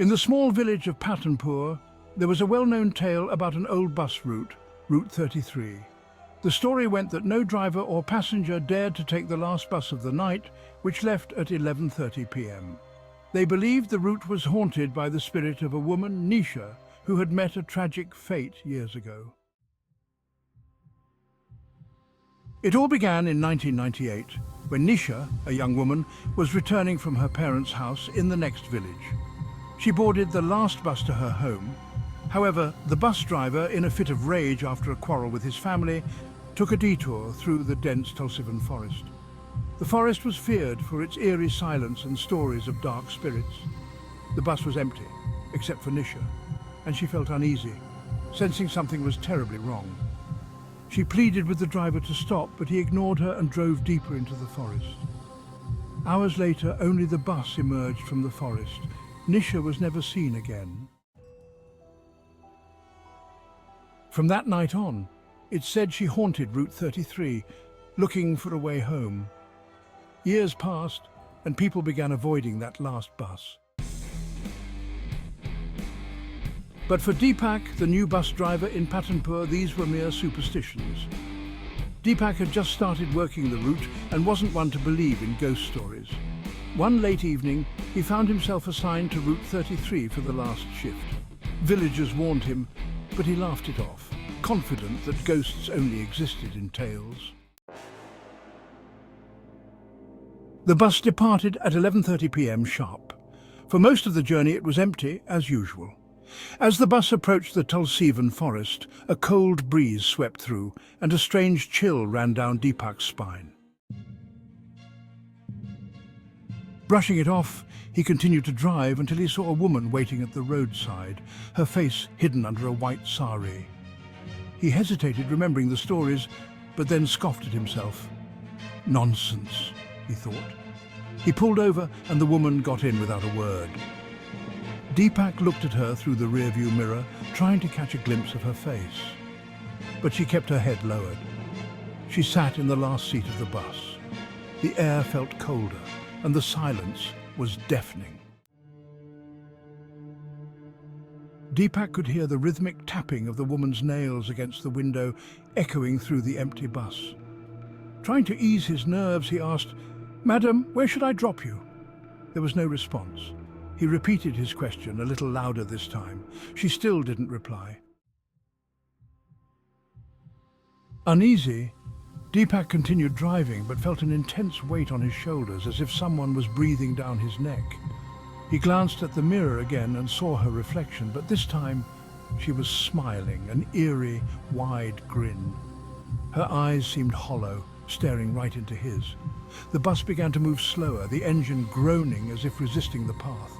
In the small village of Pathanpur, there was a well-known tale about an old bus route, Route 33. The story went that no driver or passenger dared to take the last bus of the night, which left at 11:30 p.m. They believed the route was haunted by the spirit of a woman, Nisha, who had met a tragic fate years ago. It all began in 1998, when Nisha, a young woman, was returning from her parents' house in the next village. She boarded the last bus to her home. However, the bus driver, in a fit of rage after a quarrel with his family, took a detour through the dense Tulsivan forest. The forest was feared for its eerie silence and stories of dark spirits. The bus was empty, except for Nisha, and she felt uneasy, sensing something was terribly wrong. She pleaded with the driver to stop, but he ignored her and drove deeper into the forest. Hours later, only the bus emerged from the forest. Nisha was never seen again. From that night on, it's said she haunted Route 33, looking for a way home. Years passed, and people began avoiding that last bus. But for Deepak, the new bus driver in Pathanpur, these were mere superstitions. Deepak had just started working the route and wasn't one to believe in ghost stories. One late evening, he found himself assigned to Route 33 for the last shift. Villagers warned him, but he laughed it off, confident that ghosts only existed in tales. The bus departed at 11:30 p.m. sharp. For most of the journey it was empty, as usual. As the bus approached the Tulsivan forest, a cold breeze swept through, and a strange chill ran down Deepak's spine. Brushing it off, he continued to drive until he saw a woman waiting at the roadside, her face hidden under a white sari. He hesitated, remembering the stories, but then scoffed at himself. Nonsense, he thought. He pulled over, and the woman got in without a word. Deepak looked at her through the rearview mirror, trying to catch a glimpse of her face. But she kept her head lowered. She sat in the last seat of the bus. The air felt colder, and the silence was deafening. Deepak could hear the rhythmic tapping of the woman's nails against the window echoing through the empty bus. Trying to ease his nerves, he asked, "Madam, where should I drop you?" There was no response. He repeated his question, a little louder this time. She still didn't reply. Uneasy, Deepak continued driving, but felt an intense weight on his shoulders, as if someone was breathing down his neck. He glanced at the mirror again and saw her reflection, but this time she was smiling, an eerie, wide grin. Her eyes seemed hollow, staring right into his. The bus began to move slower, the engine groaning as if resisting the path.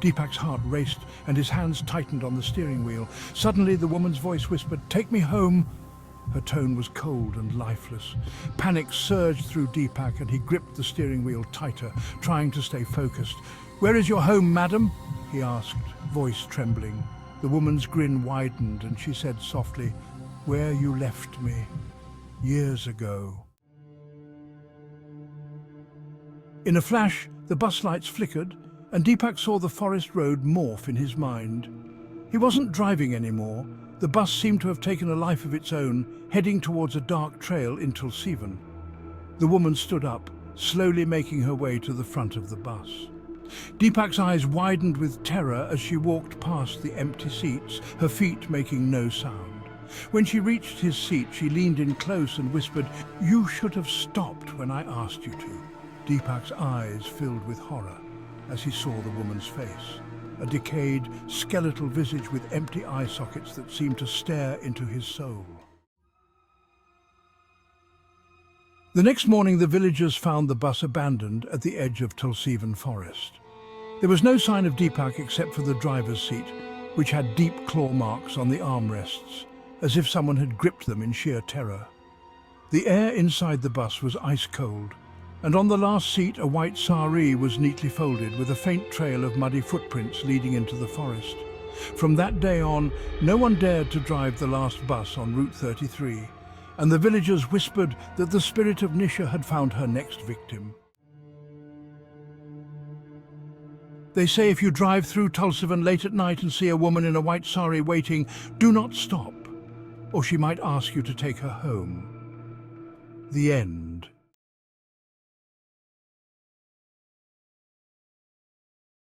Deepak's heart raced and his hands tightened on the steering wheel. Suddenly the woman's voice whispered, "Take me home." Her tone was cold and lifeless. Panic surged through Deepak and he gripped the steering wheel tighter, trying to stay focused. "Where is your home, madam?" he asked, voice trembling. The woman's grin widened and she said softly, "Where you left me, years ago." In a flash, the bus lights flickered, and Deepak saw the forest road morph in his mind. He wasn't driving anymore. The bus seemed to have taken a life of its own, heading towards a dark trail in Tulsivan. The woman stood up, slowly making her way to the front of the bus. Deepak's eyes widened with terror as she walked past the empty seats, her feet making no sound. When she reached his seat, she leaned in close and whispered, "You should have stopped when I asked you to." Deepak's eyes filled with horror as he saw the woman's face, a decayed, skeletal visage with empty eye sockets that seemed to stare into his soul. The next morning, the villagers found the bus abandoned at the edge of Tulsivan forest. There was no sign of Deepak except for the driver's seat, which had deep claw marks on the armrests, as if someone had gripped them in sheer terror. The air inside the bus was ice cold, and on the last seat a white sari was neatly folded with a faint trail of muddy footprints leading into the forest. From that day on, no one dared to drive the last bus on Route 33, and the villagers whispered that the spirit of Nisha had found her next victim. They say if you drive through Tulsivan late at night and see a woman in a white sari waiting, do not stop, or she might ask you to take her home. The end.